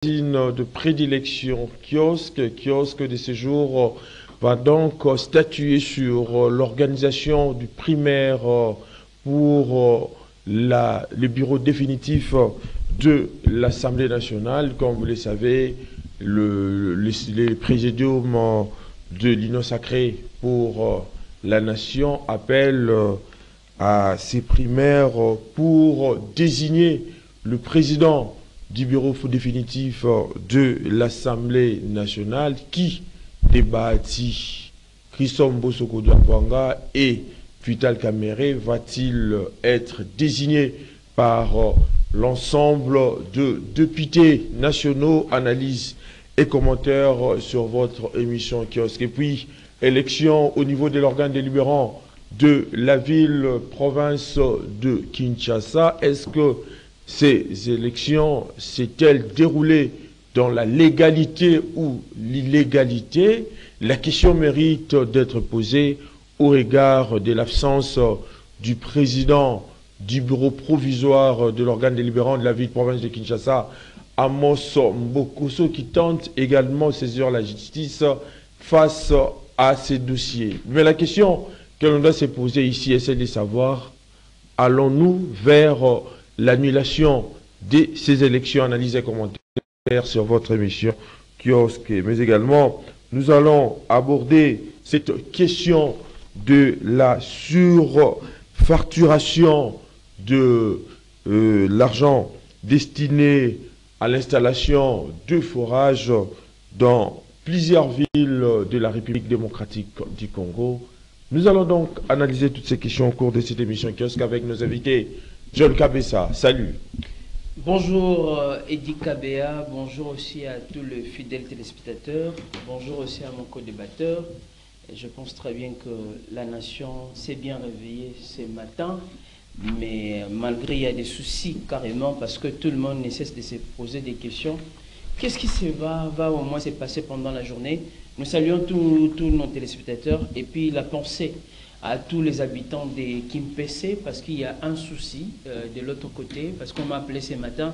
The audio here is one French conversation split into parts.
De prédilection kiosque de séjour va donc statuer sur l'organisation du primaire pour le bureau définitif de l'Assemblée nationale. Comme vous le savez, les présidiums de l'Union sacrée pour la nation appellent à ces primaires pour désigner le président du bureau définitif de l'Assemblée nationale qui débattit Christophe Mbosoko Douapouanga et Vital Kamerhe va-t-il être désigné par l'ensemble de députés nationaux? Analyse et commentaires sur votre émission Kiosque. Et puis, élection au niveau de l'organe délibérant de la ville-province de Kinshasa. Est-ce que ces élections s'est-elles déroulées dans la légalité ou l'illégalité? La question mérite d'être posée au regard de l'absence du président du bureau provisoire de l'organe délibérant de la ville-province de Kinshasa, Amos Mbokoso, qui tente également de saisir la justice face à ces dossiers. Mais la question que l'on doit se poser ici est celle de savoir, allons-nous vers l'annulation de ces élections? Analyse et commentaires sur votre émission Kiosque. Mais également, nous allons aborder cette question de la surfacturation de l'argent destiné à l'installation de forages dans plusieurs villes de la République démocratique du Congo. Nous allons donc analyser toutes ces questions au cours de cette émission Kiosque avec nos invités. John Kabessa, salut. Bonjour Eddie Kabea, bonjour aussi à tous les fidèles téléspectateurs, bonjour aussi à mon co-débatteur. Je pense très bien que la nation s'est bien réveillée ce matin, mais malgré il y a des soucis carrément parce que tout le monde ne cesse de se poser des questions. Qu'est-ce qui va au moins se passer pendant la journée? Nous saluons tous nos téléspectateurs et puis la pensée à tous les habitants de Kimpese parce qu'il y a un souci de l'autre côté, parce qu'on m'a appelé ce matin,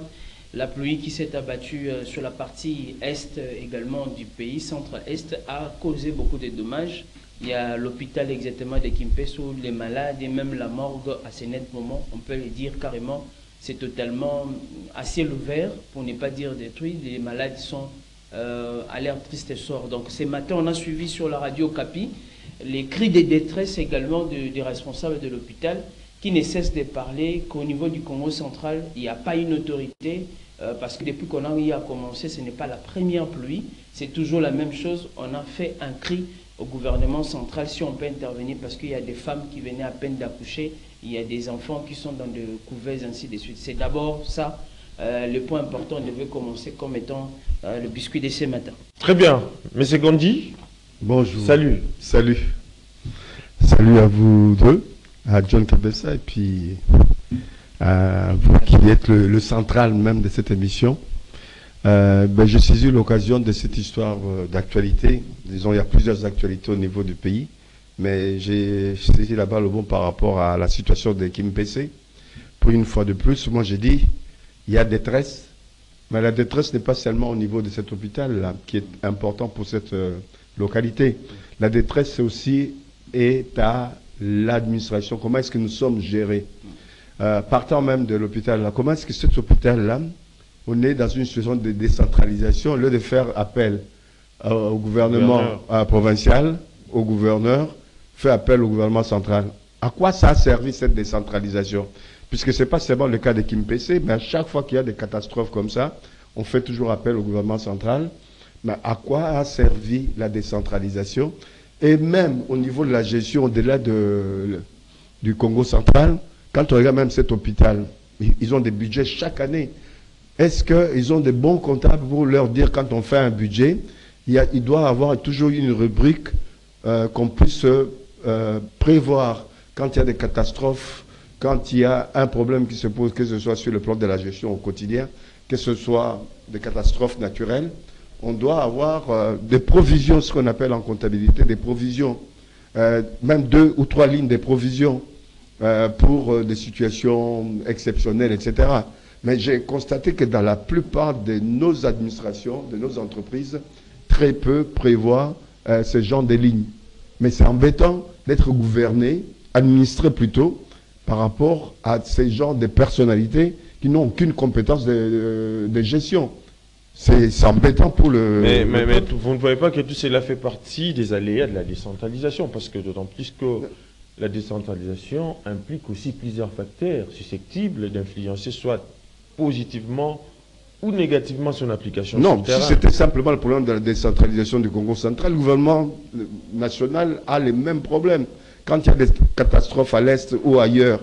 la pluie qui s'est abattue sur la partie est également du pays, centre-est, a causé beaucoup de dommages. Il y a l'hôpital exactement de Kimpese où les malades et même la morgue à ce net moment, on peut le dire carrément, c'est totalement à ciel ouvert, pour ne pas dire détruit. Les malades sont à l'air triste sort. Donc ce matin, on a suivi sur la radio Capi les cris de détresse également des responsables de l'hôpital qui ne cessent de parler qu'au niveau du Congo central, il n'y a pas une autorité parce que depuis qu'on a commencé, ce n'est pas la première pluie, c'est toujours la même chose. On a fait un cri au gouvernement central si on peut intervenir parce qu'il y a des femmes qui venaient à peine d'accoucher, il y a des enfants qui sont dans des couvettes, ainsi de suite. C'est d'abord ça, le point important devait commencer comme étant le biscuit de ce matin. Très bien. M. Gondi. Bonjour. Salut. Salut. Salut à vous deux, à John Kabessa et puis à vous qui êtes le central même de cette émission. Je saisis l'occasion de cette histoire d'actualité. Disons, il y a plusieurs actualités au niveau du pays, mais j'ai saisi la balle au bon par rapport à la situation de Kimpese. Pour une fois de plus, moi j'ai dit, il y a détresse, mais la détresse n'est pas seulement au niveau de cet hôpital-là, qui est important pour cette localité. La détresse, c'est aussi à l'administration. Comment est-ce que nous sommes gérés? Partant même de l'hôpital-là, comment est-ce que cet hôpital-là, on est dans une situation de décentralisation, au lieu de faire appel au gouvernement provincial, au gouverneur, fait appel au gouvernement central. À quoi ça a servi cette décentralisation? Puisque ce n'est pas seulement le cas de Kimpese, mais à chaque fois qu'il y a des catastrophes comme ça, on fait toujours appel au gouvernement central. Mais à quoi a servi la décentralisation? Et même au niveau de la gestion au-delà du Congo central, quand on regarde même cet hôpital, ils ont des budgets chaque année. Est-ce qu'ils ont des bons comptables pour leur dire quand on fait un budget, il doit avoir toujours une rubrique qu'on puisse prévoir quand il y a des catastrophes, quand il y a un problème qui se pose, que ce soit sur le plan de la gestion au quotidien, que ce soit des catastrophes naturelles, on doit avoir des provisions, ce qu'on appelle en comptabilité, des provisions, même 2 ou 3 lignes de provisions pour des situations exceptionnelles, etc. Mais j'ai constaté que dans la plupart de nos administrations, de nos entreprises, très peu prévoient ce genre de lignes. Mais c'est embêtant d'être gouverné, administré plutôt, par rapport à ces genres de personnalités qui n'ont aucune compétence de gestion. C'est embêtant pour le... Mais vous ne voyez pas que tout cela fait partie des aléas de la décentralisation, parce que d'autant plus que la décentralisation implique aussi plusieurs facteurs susceptibles d'influencer soit positivement ou négativement son application sur Non, le si terrain. c'était simplement le problème de la décentralisation du Congo central, le gouvernement national a les mêmes problèmes. Quand il y a des catastrophes à l'Est ou ailleurs,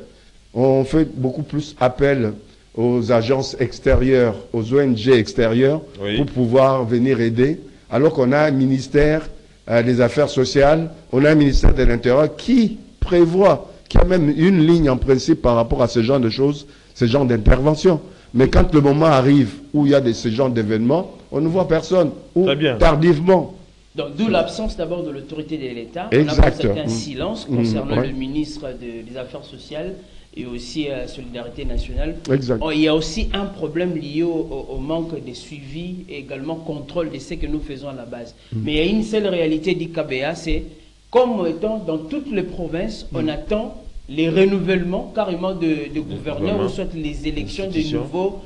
on fait beaucoup plus appel aux agences extérieures, aux ONG extérieures, Oui. pour pouvoir venir aider, alors qu'on a un ministère des Affaires sociales, on a un ministère de l'Intérieur qui prévoit, qui a même une ligne en principe par rapport à ce genre de choses, ce genre d'intervention. Mais quand le moment arrive où il y a ce genre d'événements, on ne voit personne, ou Très bien. tardivement. Donc, d'où l'absence d'abord de l'autorité de l'État. On a Exact. constaté un silence concernant ouais. le ministre des Affaires sociales et aussi à la Solidarité nationale. Exact. Oh, il y a aussi un problème lié au manque de suivi et également contrôle de ce que nous faisons à la base. Mais il y a une seule réalité d'IKBA, c'est comme étant dans toutes les provinces, on attend les renouvellements carrément de gouverneurs ou soit les élections de nouveaux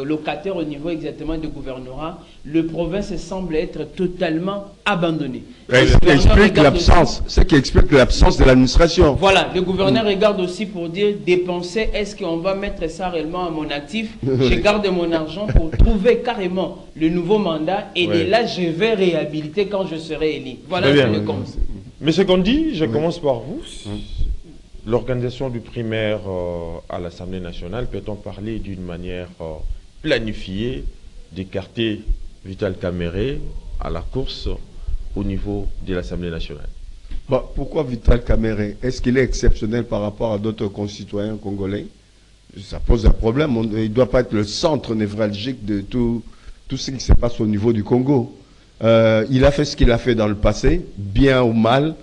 locataires au niveau exactement de gouvernorat. Le province semble être totalement abandonné. Ce qui explique l'absence de l'administration. Voilà, le gouverneur regarde aussi pour dire dépenser, est-ce qu'on va mettre ça réellement à mon actif? Je garde mon argent pour trouver carrément le nouveau mandat et de là je vais réhabiliter quand je serai élu. Voilà ce que le compte. Mais ce qu'on dit, je commence par vous. L'organisation du primaire à l'Assemblée nationale, peut-on parler d'une manière planifiée d'écarter Vital Kamerhe à la course au niveau de l'Assemblée nationale? Pourquoi Vital Kamerhe? Est-ce qu'il est exceptionnel par rapport à d'autres concitoyens congolais? Ça pose un problème. Il ne doit pas être le centre névralgique de tout ce qui se passe au niveau du Congo. Il a fait ce qu'il a fait dans le passé, bien ou mal.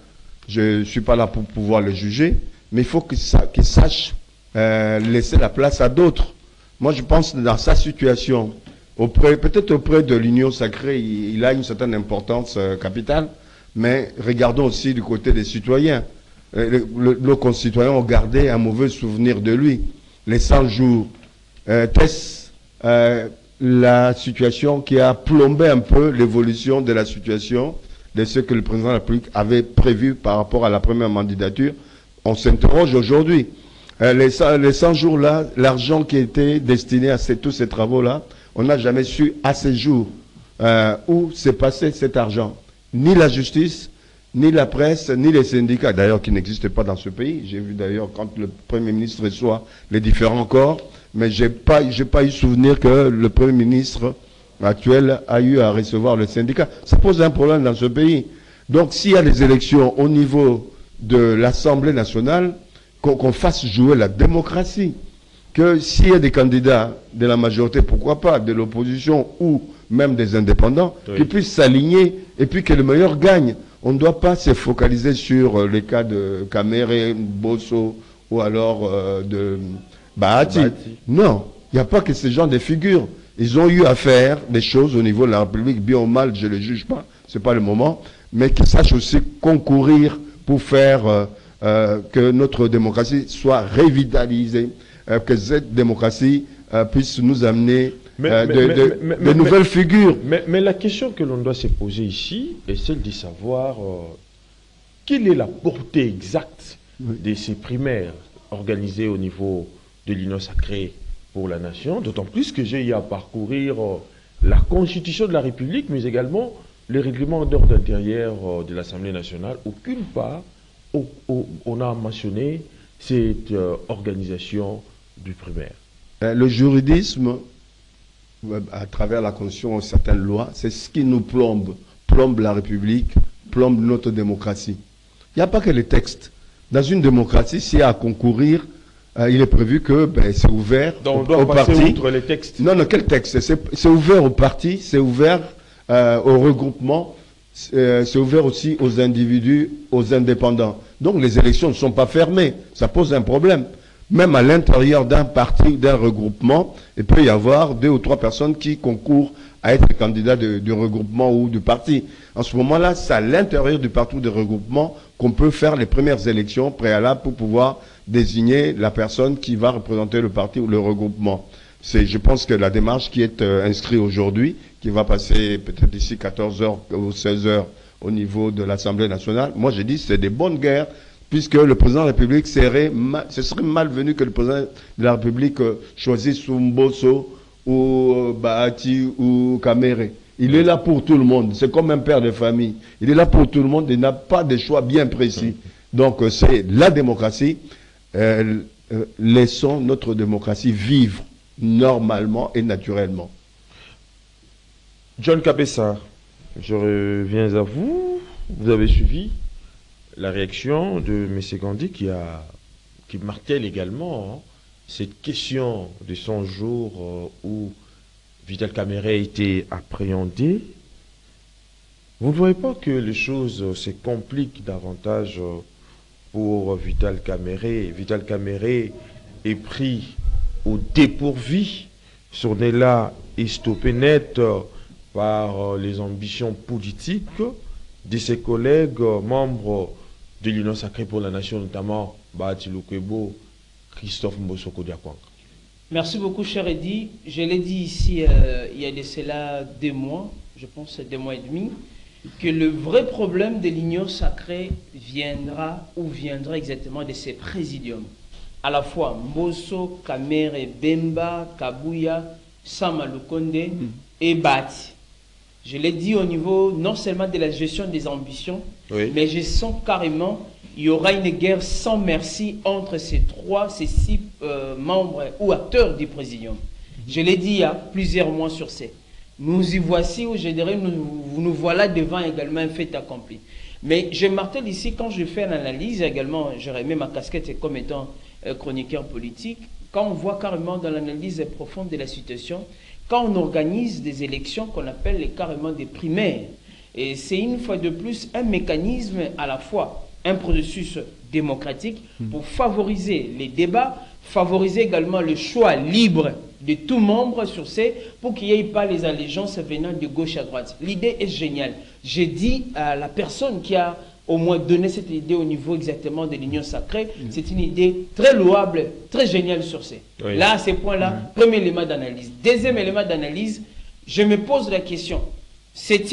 Je ne suis pas là pour pouvoir le juger. Mais il faut qu'il sache laisser la place à d'autres. Moi, je pense que dans sa situation, peut-être auprès de l'Union sacrée, il a une certaine importance capitale, mais regardons aussi du côté des citoyens. Nos concitoyens ont gardé un mauvais souvenir de lui. Les 100 jours, est-ce la situation qui a plombé un peu l'évolution de la situation de ce que le président de la République avait prévu par rapport à la première mandature? On s'interroge aujourd'hui. Les 100 jours-là, l'argent qui était destiné à tous ces travaux-là, on n'a jamais su à ces jours où s'est passé cet argent. Ni la justice, ni la presse, ni les syndicats, d'ailleurs qui n'existent pas dans ce pays. J'ai vu d'ailleurs quand le Premier ministre reçoit les différents corps, mais j'ai pas eu souvenir que le Premier ministre actuel a eu à recevoir le syndicat. Ça pose un problème dans ce pays. Donc s'il y a des élections au niveau de l'Assemblée nationale, qu'on fasse jouer la démocratie. Que s'il y a des candidats de la majorité, pourquoi pas, de l'opposition ou même des indépendants, qui puissent s'aligner et puis que le meilleur gagne. On ne doit pas se focaliser sur les cas de Kamerhe, Bosso ou alors de Bahati. Non, il n'y a pas que ce genre de figures. Ils ont eu à faire des choses au niveau de la République, bien ou mal, je ne les juge pas, ce n'est pas le moment, mais qu'ils sachent aussi concourir pour faire que notre démocratie soit revitalisée, que cette démocratie puisse nous amener de nouvelles figures. Mais la question que l'on doit se poser ici est celle de savoir quelle est la portée exacte de ces primaires organisées au niveau de l'Union sacrée pour la nation, d'autant plus que j'ai eu à parcourir la Constitution de la République, mais également le règlement d'ordre intérieur de l'Assemblée nationale. Aucune part on a mentionné cette organisation du primaire. Le juridisme, à travers la Constitution, certaines lois, c'est ce qui nous plombe la République, plombe notre démocratie. Il n'y a pas que les textes. Dans une démocratie, s'il y a à concourir, il est prévu que c'est ouvert aux partis. Outre les textes. Non, quel texte? C'est ouvert aux partis, c'est ouvert aux regroupements, c'est ouvert aussi aux individus, aux indépendants. Donc les élections ne sont pas fermées, ça pose un problème. même à l'intérieur d'un parti ou d'un regroupement, il peut y avoir 2 ou 3 personnes qui concourent à être candidats du regroupement ou du parti. En ce moment-là, c'est à l'intérieur du parti ou du regroupement qu'on peut faire les premières élections préalables pour pouvoir désigner la personne qui va représenter le parti ou le regroupement. Je pense que la démarche qui est inscrite aujourd'hui, qui va passer peut-être d'ici 14h ou 16h au niveau de l'Assemblée nationale, moi j'ai dit c'est des bonnes guerres, puisque le président de la République ce serait malvenu que le président de la République choisisse Mbosso ou Bahati ou Kamere. Il est là pour tout le monde. C'est comme un père de famille. Il est là pour tout le monde. Il n'a pas de choix bien précis. Donc c'est la démocratie. Laissons notre démocratie vivre normalement et naturellement. John Kabessa, je reviens à vous. Vous avez suivi la réaction de M. Gandhi qui martèle également cette question de 100 jours où Vital Kamerhe a été appréhendé. Vous ne voyez pas que les choses se compliquent davantage pour Vital Kamerhe? Vital Kamerhe est pris au dépourvu. Son élan est stoppé net par les ambitions politiques de ses collègues membres de l'Union sacrée pour la nation, notamment Bahati Lukwebo, Christophe Mbosoko Diakwanga. Merci beaucoup, cher Eddy. Je l'ai dit ici il y a de cela 2 mois, je pense 2 mois et demi, que le vrai problème de l'Union sacrée viendra exactement de ces présidiums. À la fois Mbosso, Kamere, Bemba, Kabuya, Sama Lukonde et Bahati. Je l'ai dit au niveau non seulement de la gestion des ambitions, oui, mais je sens carrément il y aura une guerre sans merci entre ces 6 membres ou acteurs du présidium. Je l'ai dit il y a plusieurs mois sur ces. Nous y voici, ou je dirais, nous voilà devant également un fait accompli. Mais je martèle ici, quand je fais l'analyse, également, je remets ma casquette comme étant chroniqueur politique, quand on voit carrément dans l'analyse profonde de la situation, quand on organise des élections qu'on appelle carrément des primaires, et c'est une fois de plus un mécanisme à la fois, un processus démocratique pour favoriser les débats, favoriser également le choix libre de tout membre sur ces, pour qu'il n'y ait pas les allégeances venant de gauche à droite. L'idée est géniale. J'ai dit à la personne qui a au moins donné cette idée au niveau exactement de l'Union sacrée, c'est une idée très louable, très géniale sur ces. Oui. Là, à ces points-là, premier élément d'analyse. Deuxième élément d'analyse, je me pose la question. C'est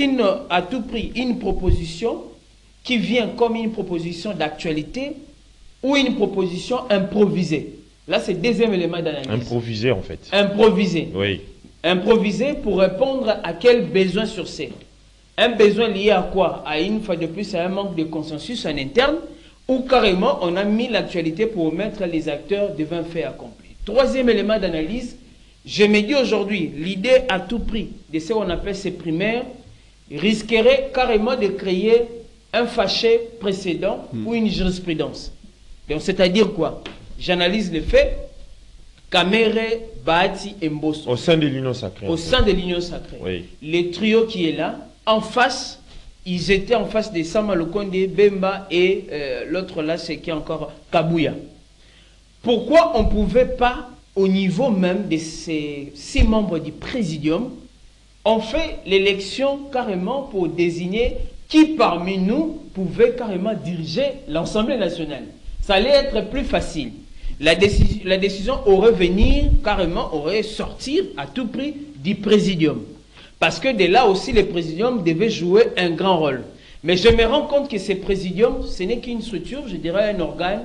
à tout prix une proposition qui vient comme une proposition d'actualité ou une proposition improvisée. Là, c'est le deuxième élément d'analyse. Improvisé, en fait. Improvisé. Oui. Improvisé pour répondre à quel besoin sur ces. Un besoin lié à quoi? À une fois de plus, à un manque de consensus en interne, ou carrément, on a mis l'actualité pour mettre les acteurs devant fait accompli. Troisième élément d'analyse, je me dis aujourd'hui, l'idée à tout prix de ce qu'on appelle ces primaires risquerait carrément de créer un fâché précédent ou une jurisprudence. Donc, c'est-à-dire quoi? J'analyse les faits. Kamere, Bahati et Mbosso. Au sein de l'Union sacrée. Au sein de l'Union sacrée. Oui. Le trio qui est là, en face, ils étaient en face de Sama Lukonde, Bemba et l'autre là, c'est qui encore Kabuya. Pourquoi on ne pouvait pas, au niveau même de ces 6 membres du présidium, on fait l'élection carrément pour désigner qui parmi nous pouvait carrément diriger l'Assemblée nationale? Ça allait être plus facile. La décision aurait venir, carrément, aurait sortir à tout prix du présidium. Parce que de là aussi, le présidium devait jouer un grand rôle. Mais je me rends compte que ce présidium, ce n'est qu'une structure, je dirais un organe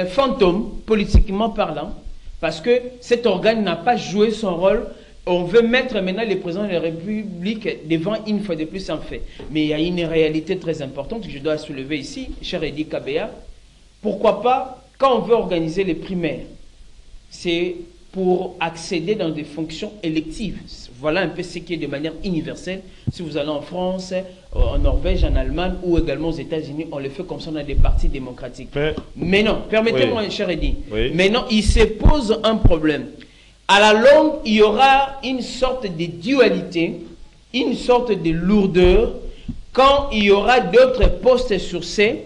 fantôme, politiquement parlant, parce que cet organe n'a pas joué son rôle. On veut mettre maintenant le président de la République devant une fois de plus en fait. Mais il y a une réalité très importante que je dois soulever ici, cher Eddy Kabea. Pourquoi pas, quand on veut organiser les primaires, c'est pour accéder dans des fonctions électives. Voilà un peu ce qui est de manière universelle. Si vous allez en France, en Norvège, en Allemagne ou également aux États-Unis, on le fait comme ça, on a des partis démocratiques. Mais non, permettez-moi, cher Eddy. Oui. Mais non, il se pose un problème. À la longue, il y aura une sorte de dualité, une sorte de lourdeur, quand il y aura d'autres postes sur ces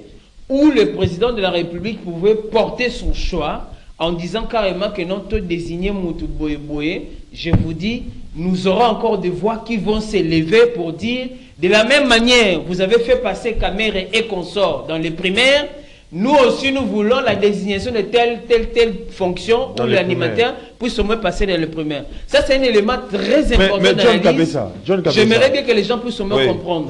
où le président de la République pouvait porter son choix en disant carrément que non, tout désigner Moutou Boye Boye, je vous dis, nous aurons encore des voix qui vont s'élever pour dire, de la même manière, vous avez fait passer Kamere et consorts dans les primaires, nous aussi, nous voulons la désignation de telle fonction où l'animateur puisse au moins passer dans le primaire. Ça, c'est un élément très important mais dans l'analyse. J'aimerais bien que les gens puissent au moins comprendre.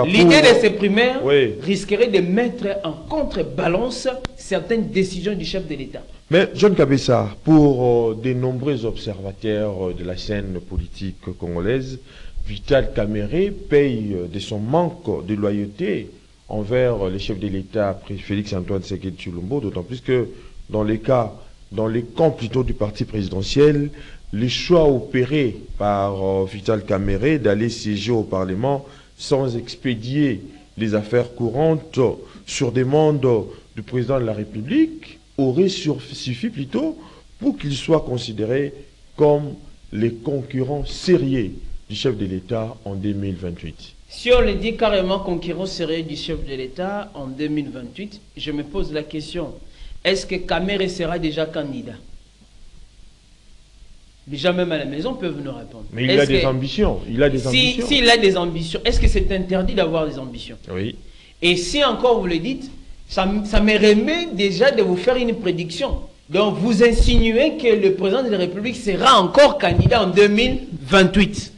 L'idée de ces primaires risquerait de mettre en contrebalance certaines décisions du chef de l'État. Mais John Kabessa, pour de nombreux observateurs de la scène politique congolaise, Vital Kamerhe paye de son manque de loyauté envers le chef de l'État, Félix-Antoine Tshisekedi Tshilombo, d'autant plus que dans les camps plutôt du parti présidentiel, les choix opérés par Vital Kamerhe d'aller siéger au Parlement sans expédier les affaires courantes sur demande du président de la République aurait suffi plutôt pour qu'il soit considéré comme les concurrents sérieux du chef de l'État en 2028. Si on le dit carrément concurrent sérieux du chef de l'État en 2028, je me pose la question, est-ce que Kamerhe sera déjà candidat? Déjà même à la maison peuvent nous répondre. Mais il a des ambitions. Il a des ambitions. S'il a des ambitions, est-ce que c'est interdit d'avoir des ambitions? Oui. Et si encore vous le dites, ça me remet déjà de vous faire une prédiction. Donc vous insinuez que le président de la République sera encore candidat en 2028.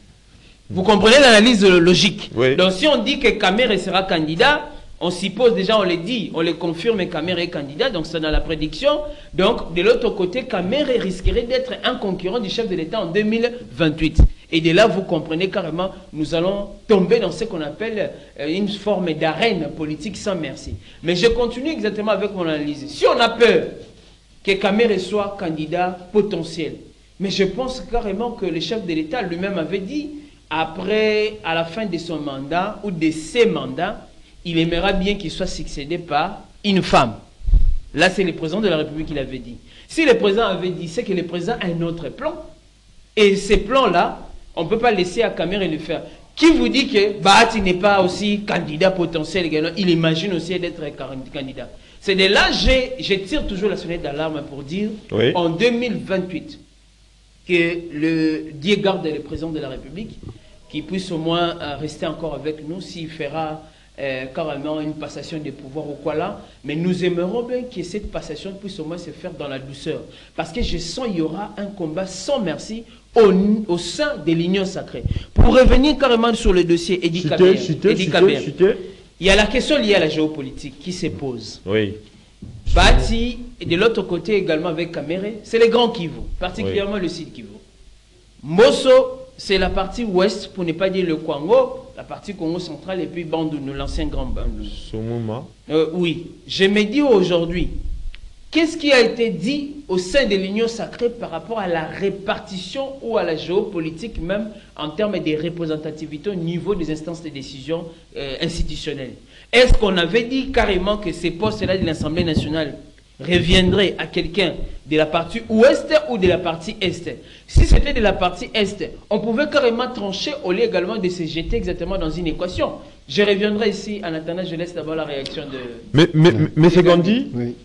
Vous comprenez l'analyse logique. Oui. Donc si on dit que Kamerhe sera candidat, on suppose déjà, on le dit, on le confirme, Kamerhe est candidat, donc c'est dans la prédiction. Donc de l'autre côté, Kamerhe risquerait d'être un concurrent du chef de l'État en 2028. Et de là, vous comprenez carrément, nous allons tomber dans ce qu'on appelle une forme d'arène politique sans merci. Mais je continue exactement avec mon analyse. Si on a peur que Kamerhe soit candidat potentiel, mais je pense carrément que le chef de l'État lui-même avait dit, après, à la fin de son mandat ou de ses mandats, il aimera bien qu'il soit succédé par une femme. Là, c'est le président de la République qui l'avait dit. Si le président avait dit, c'est que le président a un autre plan. Et ces plans-là, on ne peut pas laisser à Kamerhe le faire. Qui vous dit que Bahati n'est pas aussi candidat potentiel également? Il imagine aussi d'être candidat. C'est de là que je tire toujours la sonnette d'alarme pour dire, oui, en 2028, que le Dieu garde le président de la République, qui puisse au moins rester encore avec nous, s'il fera carrément une passation de pouvoir ou quoi là, mais nous aimerons bien que cette passation puisse au moins se faire dans la douceur, parce que je sens qu'il y aura un combat sans merci au sein de l'Union sacrée. Pour revenir carrément sur le dossier Edi Kabea, il y a la question liée à la géopolitique qui se pose. Oui. Bahati, et de l'autre côté également avec Kamerhe, c'est les grands Kivu, particulièrement oui, le sud Kivu. Mosso, c'est la partie ouest, pour ne pas dire le Congo, la partie Congo central, et puis Bandundu, l'ancien grand Bandundu. Soumuma. Oui. Je me dis aujourd'hui, qu'est-ce qui a été dit au sein de l'Union sacrée par rapport à la répartition ou à la géopolitique même en termes de représentativité au niveau des instances de décision institutionnelles? Est-ce qu'on avait dit carrément que ces postes-là de l'Assemblée nationale reviendraient à quelqu'un de la partie ouest ou de la partie est? Si c'était de la partie est, on pouvait carrément trancher au lieu également de se jeter exactement dans une équation. Je reviendrai ici, en attendant, je laisse d'abord la réaction de... Mais c'est Gandhi, oui,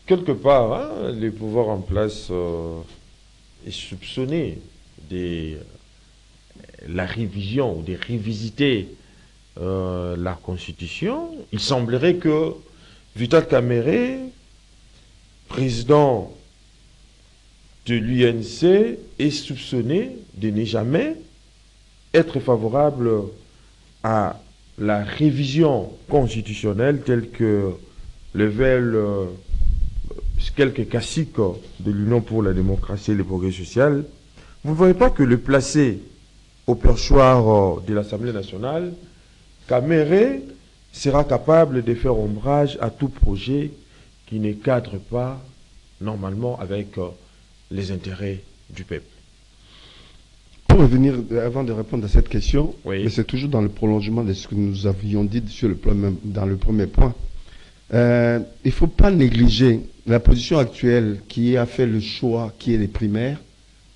quelque part, hein, les pouvoirs en place est soupçonné de la révision ou de révisiter la Constitution. Il semblerait que Vital Kamerhe, président de l'UNC, est soupçonné de ne jamais être favorable à la révision constitutionnelle telle que le veulent quelques caciques de l'Union pour la démocratie et le progrès social. Vous ne voyez pas que le placer au perchoir de l'Assemblée nationale, Kamerhe sera capable de faire ombrage à tout projet qui ne cadre pas normalement avec les intérêts du peuple. Pour revenir, avant de répondre à cette question, oui, mais c'est toujours dans le prolongement de ce que nous avions dit sur dans le premier point. Il ne faut pas négliger la position actuelle qui a fait le choix, qui est les primaires,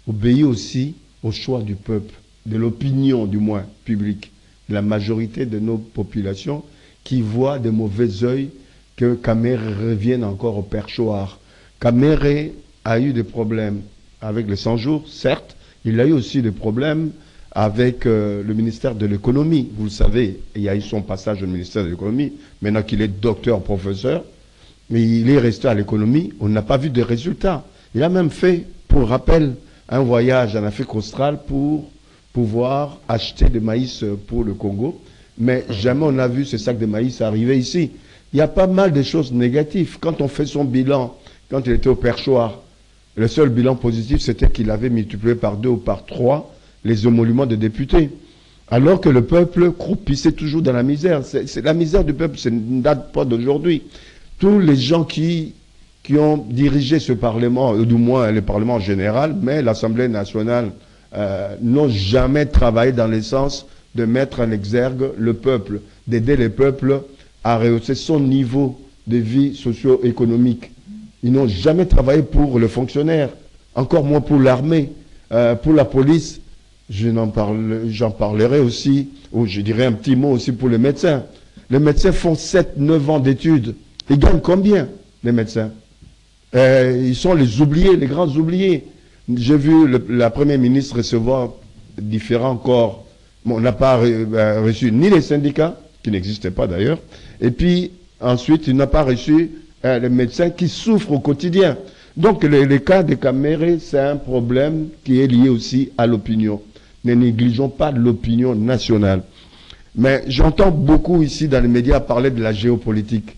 obéit aussi au choix du peuple, de l'opinion du moins publique, de la majorité de nos populations qui voient de mauvais oeil que Kamerhe revienne encore au perchoir, Kamere a eu des problèmes avec les 100 jours, certes. Il a eu aussi des problèmes avec le ministère de l'économie. Vous le savez, il y a eu son passage au ministère de l'économie. Maintenant qu'il est docteur, professeur, mais il est resté à l'économie. On n'a pas vu de résultats. Il a même fait, pour rappel, un voyage en Afrique australe pour pouvoir acheter du maïs pour le Congo. Mais jamais on a vu ce sac de maïs arriver ici. Il y a pas mal de choses négatives. Quand on fait son bilan, quand il était au perchoir, le seul bilan positif, c'était qu'il avait multiplié par 2 ou par 3 les émoluments de députés. Alors que le peuple croupissait toujours dans la misère. C'est la misère du peuple, ça ne date pas d'aujourd'hui. Tous les gens qui ont dirigé ce Parlement, ou du moins le Parlement en général, mais l'Assemblée nationale, n'ont jamais travaillé dans le sens de mettre en exergue le peuple, d'aider le peuple à rehausser son niveau de vie socio-économique. Ils n'ont jamais travaillé pour le fonctionnaire, encore moins pour l'armée, pour la police. J'en parlerai aussi, ou je dirais un petit mot aussi pour les médecins. Les médecins font 7-9 ans d'études. Ils gagnent combien, les médecins? Ils sont les oubliés, les grands oubliés. J'ai vu la Première ministre recevoir différents corps. Bon, on n'a pas reçu ni les syndicats, qui n'existaient pas d'ailleurs, et puis ensuite, il n'a pas reçu les médecins qui souffrent au quotidien. Donc, les cas de Kamere, c'est un problème qui est lié aussi à l'opinion. Ne négligeons pas l'opinion nationale. Mais j'entends beaucoup ici dans les médias parler de la géopolitique.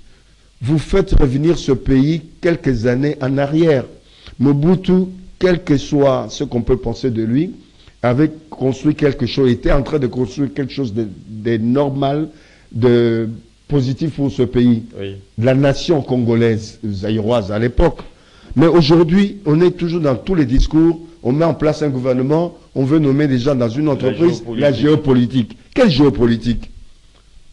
Vous faites revenir ce pays quelques années en arrière. Mobutu, quel que soit ce qu'on peut penser de lui, avait construit quelque chose, était en train de construire quelque chose de normal, de positif pour ce pays. Oui. La nation congolaise, zaïroise à l'époque. Mais aujourd'hui, on est toujours dans tous les discours, on met en place un gouvernement, on veut nommer des gens dans une entreprise, la géopolitique. Quelle géopolitique?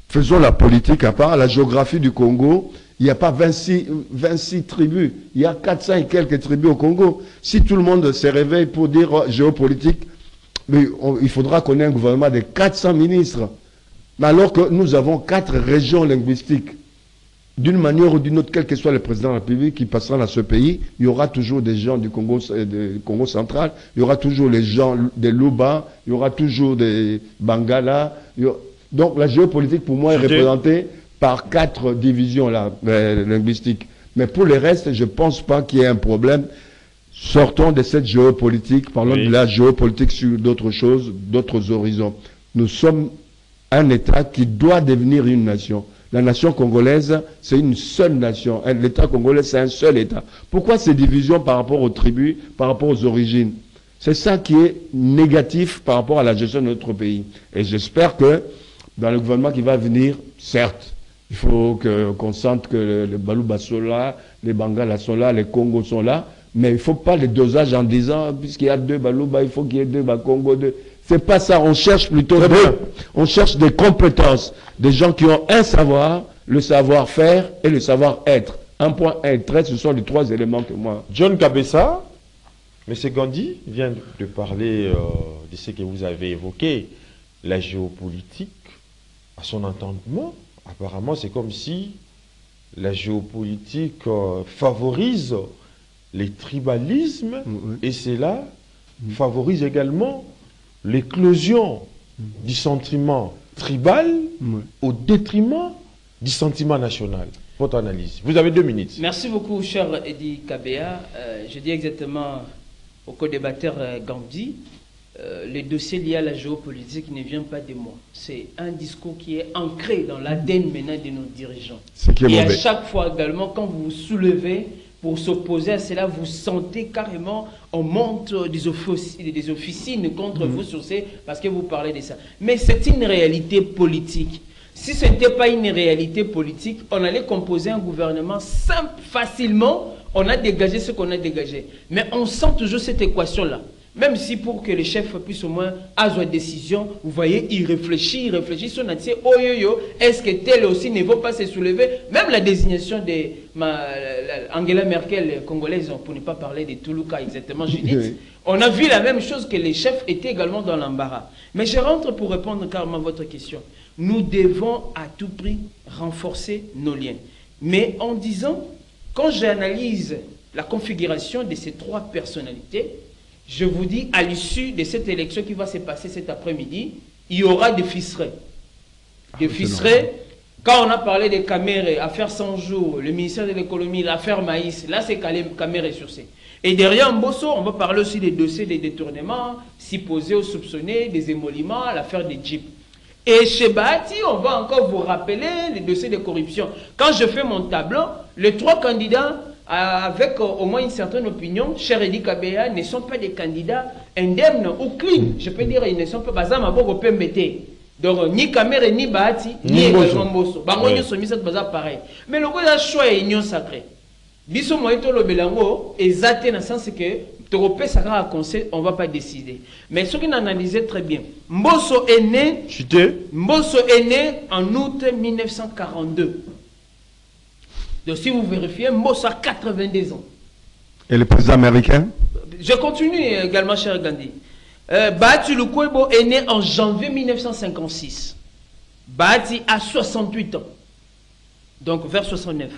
Faisons la politique à part, la géographie du Congo. Il n'y a pas 26 tribus, il y a 400 et quelques tribus au Congo. Si tout le monde se réveille pour dire géopolitique, il faudra qu'on ait un gouvernement de 400 ministres. Mais alors que nous avons 4 régions linguistiques, d'une manière ou d'une autre, quel que soit le président de la République qui passera dans ce pays, il y aura toujours des gens du Congo central, il y aura toujours les gens des Luba, il y aura toujours des Bangala. Donc la géopolitique pour moi est représentée par 4 divisions là, linguistiques. Mais pour les restes, je ne pense pas qu'il y ait un problème. Sortons de cette géopolitique, parlons de la géopolitique sur d'autres choses, d'autres horizons. Nous sommes un État qui doit devenir une nation. La nation congolaise, c'est une seule nation. L'État congolais, c'est un seul État. Pourquoi ces divisions par rapport aux tribus, par rapport aux origines? C'est ça qui est négatif par rapport à la gestion de notre pays. Et j'espère que dans le gouvernement qui va venir, certes, il faut qu'on sente que les Balouba sont là, les Bangala sont là, les Congos sont là, mais il ne faut pas les dosages en disant, puisqu'il y a 2 Balouba, il faut qu'il y ait 2 Bakongo, 2. C'est pas ça, on cherche plutôt on cherche des compétences, des gens qui ont un savoir, le savoir-faire et le savoir-être. Un point, un trait, ce sont les 3 éléments que moi... John Kabessa, M. Gandhi vient de parler de ce que vous avez évoqué, la géopolitique, à son entendement. Apparemment, c'est comme si la géopolitique favorise les tribalismes et cela favorise également l'éclosion du sentiment tribal au détriment du sentiment national. Votre analyse. Vous avez 2 minutes. Merci beaucoup, cher Edi Kabea. Je dis exactement au co-débatteur Gandhi, le dossier lié à la géopolitique ne vient pas de moi. C'est un discours qui est ancré dans l'ADN maintenant de nos dirigeants. Et à chaque fois également, quand vous vous soulevez pour s'opposer à cela, vous sentez carrément, on monte des officines contre vous sur ces, parce que vous parlez de ça. Mais c'est une réalité politique. Si ce n'était pas une réalité politique, on allait composer un gouvernement simple, facilement, on a dégagé ce qu'on a dégagé. Mais on sent toujours cette équation-là. Même si pour que les chefs puissent au moins avoir une décision, vous voyez, ils réfléchissent, on a dit, oh yo yo, est-ce que tel aussi ne va pas se soulever? Même la désignation de Angela Merkel, congolaise, pour ne pas parler de Toulouka exactement, Judith, on a vu la même chose que les chefs étaient également dans l'embarras. Mais je rentre pour répondre carrément à votre question. Nous devons à tout prix renforcer nos liens. Mais en disant, quand j'analyse la configuration de ces trois personnalités, je vous dis, à l'issue de cette élection qui va se passer cet après-midi, il y aura des ficerés. Des ficerés, quand on a parlé des caméras, affaire 100 jours, le ministère de l'économie, l'affaire Maïs, là c'est caméras sur ces. Et derrière Mbosso, on va parler aussi des dossiers des détournements, supposés ou soupçonnés, des émoluments, l'affaire des jeeps. Et chez Bahati, on va encore vous rappeler les dossiers de corruption. Quand je fais mon tableau, les trois candidats avec au moins une certaine opinion, cher Edi Kabea, ne sont pas des candidats indemnes ou clean. Je peux dire, ils ne sont pas basés au PMBT. Donc, ni Kamere, ni Bahati, ni également Mbosso. Bango, ils sont mis cette base pareil. Mais le gars, choix est union sacrée. Biso moito lo belango, exact dans le sens que, Toropé, ça va conseil, on ne va pas décider. Mais ce qu'on analysait très bien, Mbosso est né en août 1942. Donc si vous vérifiez, Mbosso a 82 ans. Et le président américain? Je continue également, cher Gandhi. Bahati Lukwebo est né en janvier 1956. Bahati a 68 ans. Donc vers 69.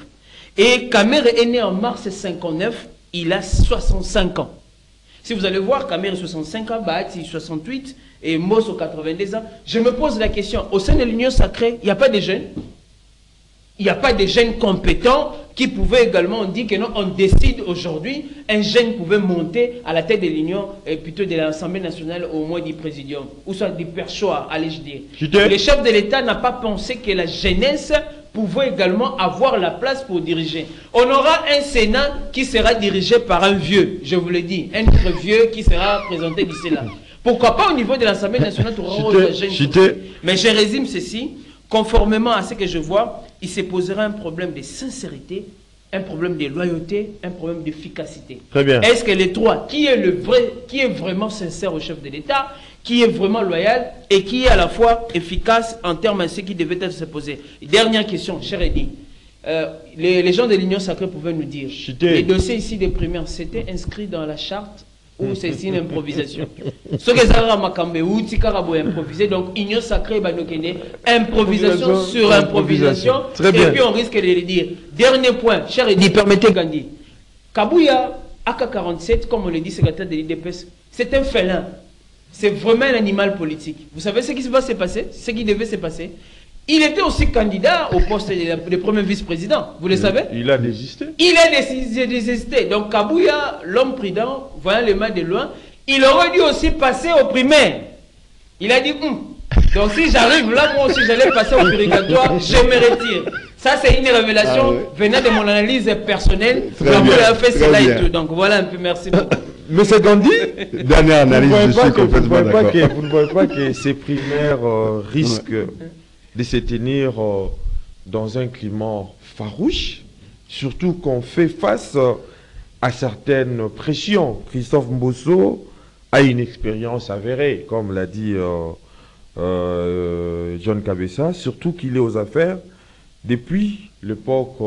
Et Kamere est né en mars 59. Il a 65 ans. Si vous allez voir, Kamere 65 ans, Bahati 68 et Mbosso 82 ans. Je me pose la question, au sein de l'Union sacrée, il n'y a pas de jeunes? Il n'y a pas de jeunes compétents qui pouvaient également, on dit que non, on décide aujourd'hui, un jeune pouvait monter à la tête de l'Union, et plutôt de l'Assemblée nationale au moins du présidium, ou soit du perchoir, allais-je dire. Le chef de l'État n'a pas pensé que la jeunesse pouvait également avoir la place pour diriger. On aura un Sénat qui sera dirigé par un vieux, je vous le dis, un autre vieux qui sera présenté d'ici là. Pourquoi pas au niveau de l'Assemblée nationale, tu auras un jeune. Mais je résume ceci, conformément à ce que je vois, il se posera un problème de sincérité, un problème de loyauté, un problème d'efficacité. Très bien. Est-ce que les trois, qui est vraiment sincère au chef de l'État, qui est vraiment loyal et qui est à la fois efficace en termes de ce qui devait être se poser. Dernière question, cher Eddy. Les gens de l'Union sacrée pouvaient nous dire, les dossiers ici des primaires, c'était inscrit dans la charte ou c'est une improvisation? Ce que ça va improviser, donc Union sacrée, improvisation sur improvisation, et puis on risque de le dire. Dernier point, cher Eddy, permettez Gandhi. Kabouya, AK-47, comme on le dit, secrétaire de l'IDPS, c'est un félin. C'est vraiment un animal politique. Vous savez ce qui va se passer? Ce qui devait se passer? Il était aussi candidat au poste de premier vice-président. Vous le savez? Il a désisté. Il a désisté. Donc Kabouya, l'homme prudent, voyant les mains de loin, il aurait dû aussi passer au primaire. Il a dit, donc si j'arrive là, moi aussi j'allais passer au purgatoire, je me retire. Ça c'est une révélation venant de mon analyse personnelle. Kabouya a fait cela et tout. Donc voilà un peu, merci beaucoup. Monsieur Gandhi, dernière analyse, je suis complètement d'accord. Vous ne voyez pas que ces primaires risquent de se tenir dans un climat farouche, surtout qu'on fait face à certaines pressions. Christophe Mbosso a une expérience avérée, comme l'a dit John Kabesa, surtout qu'il est aux affaires depuis l'époque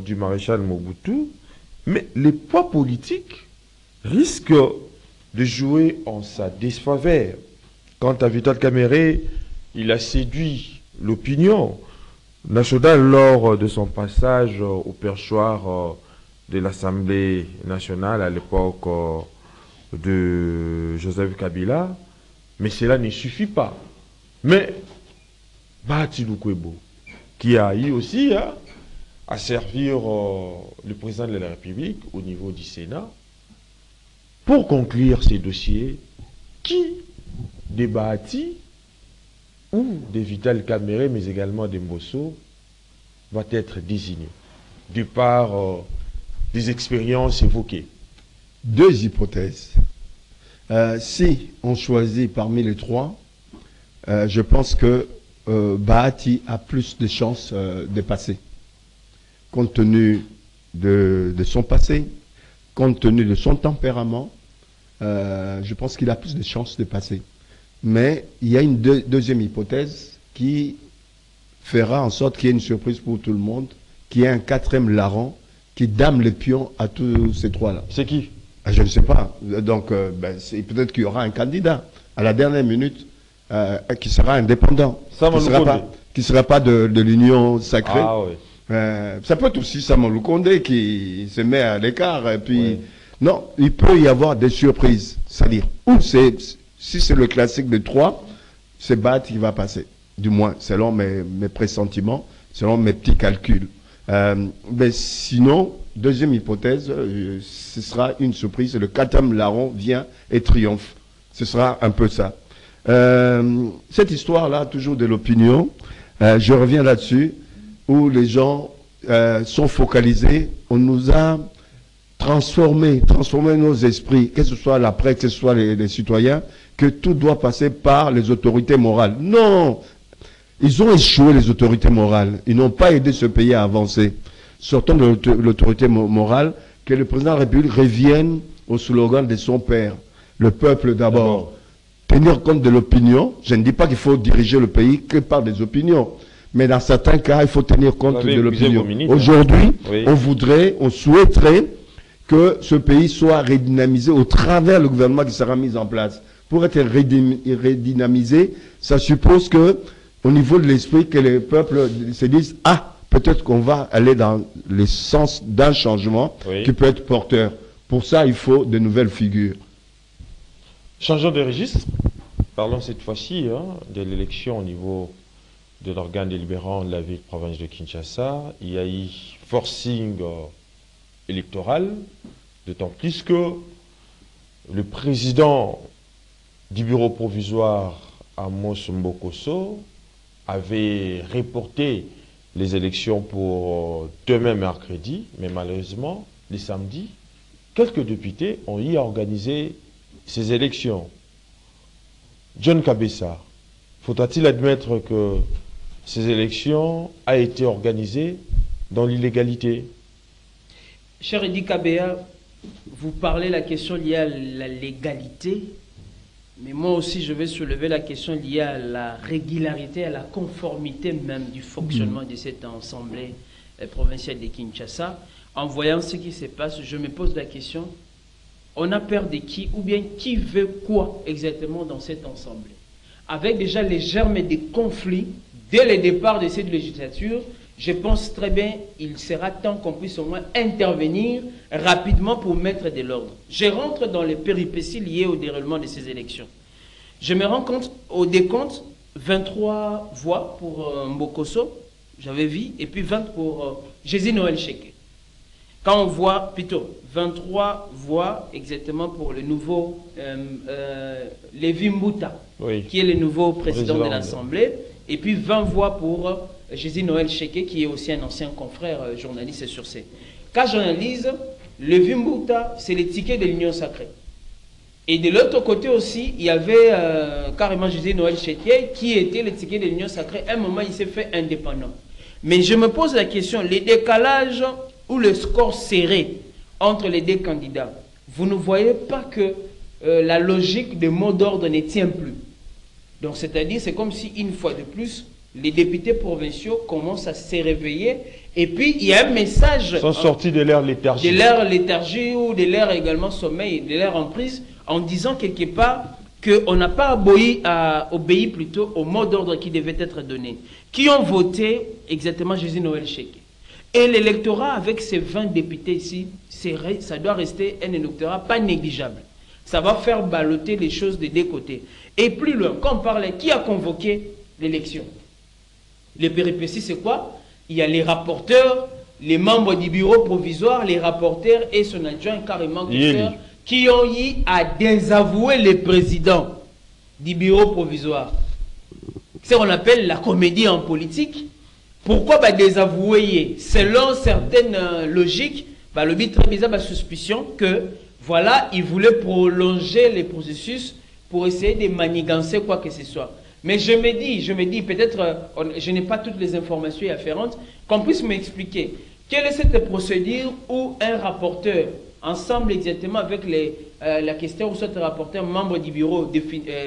du maréchal Mobutu, mais les poids politiques risque de jouer en sa défaveur. Quant à Vital Kamere, il a séduit l'opinion nationale lors de son passage au perchoir de l'Assemblée nationale à l'époque de Joseph Kabila, mais cela ne suffit pas. Mais Bahati Lukwebo, qui a eu aussi à servir le président de la République au niveau du Sénat, pour conclure ces dossiers, qui de Bahati ou de Vital Kamere, mais également de Mbosso, va être désigné, de par des expériences évoquées? Deux hypothèses. Si on choisit parmi les trois, je pense que Bahati a plus de chances de passer, compte tenu de son passé, compte tenu de son tempérament. Je pense qu'il a plus de chances de passer. Mais il y a une deuxième hypothèse qui fera en sorte qu'il y ait une surprise pour tout le monde, qui est un quatrième larron qui dame le pion à tous ces trois-là. C'est qui? Je ne sais pas. Donc, peut-être qu'il y aura un candidat à la dernière minute qui sera indépendant, qui ne sera pas de l'union sacrée. Ah, oui. Ça peut être aussi Samuel Condé qui se met à l'écart. Et puis, non, il peut y avoir des surprises. C'est-à-dire, si c'est le classique de 3, c'est Bat qui va passer. Du moins, selon mes pressentiments, selon mes petits calculs. Mais sinon, deuxième hypothèse, ce sera une surprise. Le quatrième larron vient et triomphe. Ce sera un peu ça. Cette histoire-là, toujours de l'opinion, je reviens là-dessus, où les gens sont focalisés. On nous a transformé nos esprits, que ce soit la presse, que ce soit les citoyens, que tout doit passer par les autorités morales. Non! Ils ont échoué, les autorités morales. Ils n'ont pas aidé ce pays à avancer. Sortons de l'autorité morale, que le président de la République revienne au slogan de son père. Le peuple d'abord. Tenir compte de l'opinion. Je ne dis pas qu'il faut diriger le pays que par des opinions. Mais dans certains cas, il faut tenir compte de l'opinion. Aujourd'hui, on souhaiterait que ce pays soit redynamisé au travers du gouvernement qui sera mis en place. Pour être redynamisé, ça suppose que, au niveau de l'esprit, que les peuples se disent « Ah, peut-être qu'on va aller dans le sens d'un changement qui peut être porteur. » Pour ça, il faut de nouvelles figures. Changeons de registre. Parlons cette fois-ci de l'élection au niveau de l'organe délibérant de la ville-province de Kinshasa. Il y a eu forcing électoral, d'autant plus que le président du bureau provisoire, Amos Mbokosso, avait reporté les élections pour demain mercredi, mais malheureusement, les samedis, quelques députés ont eu à organiser ces élections. John Kabessa, faudra-t-il admettre que ces élections ont été organisées dans l'illégalité? Cher Edi Kabea, vous parlez de la question liée à la légalité, mais moi aussi je vais soulever la question liée à la régularité, à la conformité même du fonctionnement de cette assemblée provinciale de Kinshasa. En voyant ce qui se passe, je me pose la question, on a peur de qui, ou bien qui veut quoi exactement dans cette assemblée? Avec déjà les germes des conflits dès le départ de cette législature, je pense très bien il sera temps qu'on puisse au moins intervenir rapidement pour mettre de l'ordre. Je rentre dans les péripéties liées au déroulement de ces élections. Je me rends compte, au décompte, 23 voix pour Mbokosso, j'avais vu, et puis 20 pour Jésus Noël Cheke. Quand on voit, plutôt, 23 voix exactement pour le nouveau Lévi Mbuta, qui est le nouveau président de l'Assemblée, et puis 20 voix pour Jésus Noël Cheke, qui est aussi un ancien confrère journaliste sur C. Quand j'analyse, Lévi Mbuta, c'est les tickets de l'Union sacrée. Et de l'autre côté aussi, il y avait carrément Jésus Noël Cheke, qui était le ticket de l'Union sacrée. À un moment, il s'est fait indépendant. Mais je me pose la question, les décalages ou le score serré entre les deux candidats, vous ne voyez pas que la logique de mot d'ordre ne tient plus. Donc, c'est-à-dire, c'est comme si, une fois de plus, les députés provinciaux commencent à se réveiller. Et puis, il y a un message... Ils sont sortis de l'ère léthargie. De l'ère léthargie ou de l'ère également sommeil, de l'ère emprise, en disant quelque part qu'on n'a pas obéi plutôt au mot d'ordre qui devait être donné. Qui ont voté exactement Jésus Noël Cheke. Et l'électorat, avec ces 20 députés ici, ça doit rester un électorat pas négligeable. Ça va faire balloter les choses des deux côtés. Et plus loin, quand on parle, qui a convoqué l'élection? Les péripéties, c'est quoi? Il y a les rapporteurs, les membres du bureau provisoire, les rapporteurs et son adjoint carrément qui ont eu à désavouer le président du bureau provisoire. C'est ce qu'on appelle la comédie en politique. Pourquoi désavouer? Selon certaines logiques, le but très bizarre, suspicion que voilà, il voulait prolonger les processus pour essayer de manigancer quoi que ce soit. Mais je me dis peut-être, je n'ai pas toutes les informations afférentes, qu'on puisse m'expliquer quelle est cette procédure où un rapporteur, ensemble exactement avec la question où ce rapporteur, membre du bureau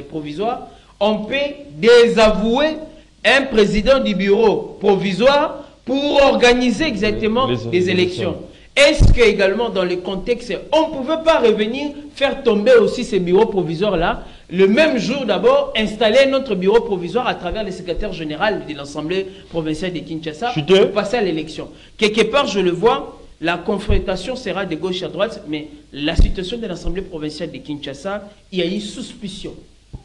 provisoire, on peut désavouer un président du bureau provisoire pour organiser exactement des élections. Est-ce que également dans le contexte, on ne pouvait pas revenir faire tomber aussi ces bureaux provisoires-là, le même jour d'abord, installer notre bureau provisoire à travers le secrétaire général de l'Assemblée provinciale de Kinshasa pour passer à l'élection. Quelque part, je le vois, la confrontation sera de gauche à droite, mais la situation de l'Assemblée provinciale de Kinshasa, il y a eu suspicion.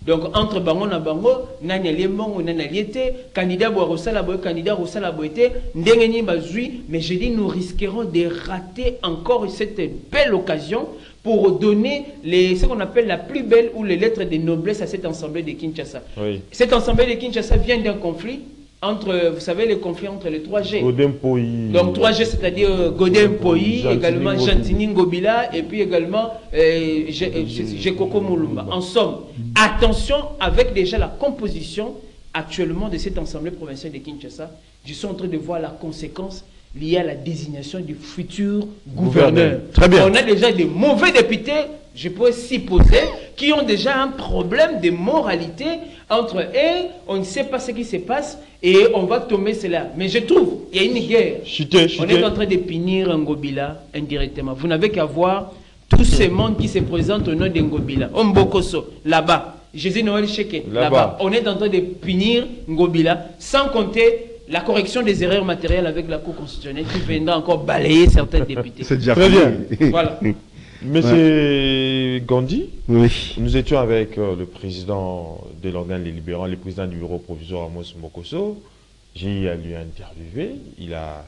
Donc, entre Bango et Bango, nani aliémon, nani aliété, candidat Boarosala Boy, candidat Rosala Boyté, Ndengeni Bazoui, mais je dis, nous risquerons de rater encore cette belle occasion pour donner ce qu'on appelle la plus belle ou les lettres de noblesse à cette assemblée de Kinshasa. Oui. Cette assemblée de Kinshasa vient d'un conflit entre, vous savez, le conflit entre les 3G. Donc 3G, c'est-à-dire Godem Poyi, également Jantini Ngobila, et puis également Jekoko Moulumba. En somme, attention avec déjà la composition actuellement de cette assemblée provinciale de Kinshasa. Je suis en train de voir la conséquence liée à la désignation du futur gouverneur. Très bien. On a déjà des mauvais députés, je pourrais s'y poser, qui ont déjà un problème de moralité entre eux, on ne sait pas ce qui se passe et on va tomber cela. Mais je trouve, il y a une guerre. On est en train de punir Ngobila indirectement. Vous n'avez qu'à voir tous ces mondes qui se présentent au nom de Ngobila. Ombokoso, là-bas. Jésus Noël Cheke, là-bas. On est en train de punir Ngobila, sans compter la correction des erreurs matérielles avec la Cour constitutionnelle qui viendra encore balayer certains députés. C'est déjà très bien. Voilà. Monsieur Gandhi, oui. Nous étions avec le président de l'organe des libéraux, le président du bureau provisoire Amos Mokoso. J'ai eu à lui interviewer. Il a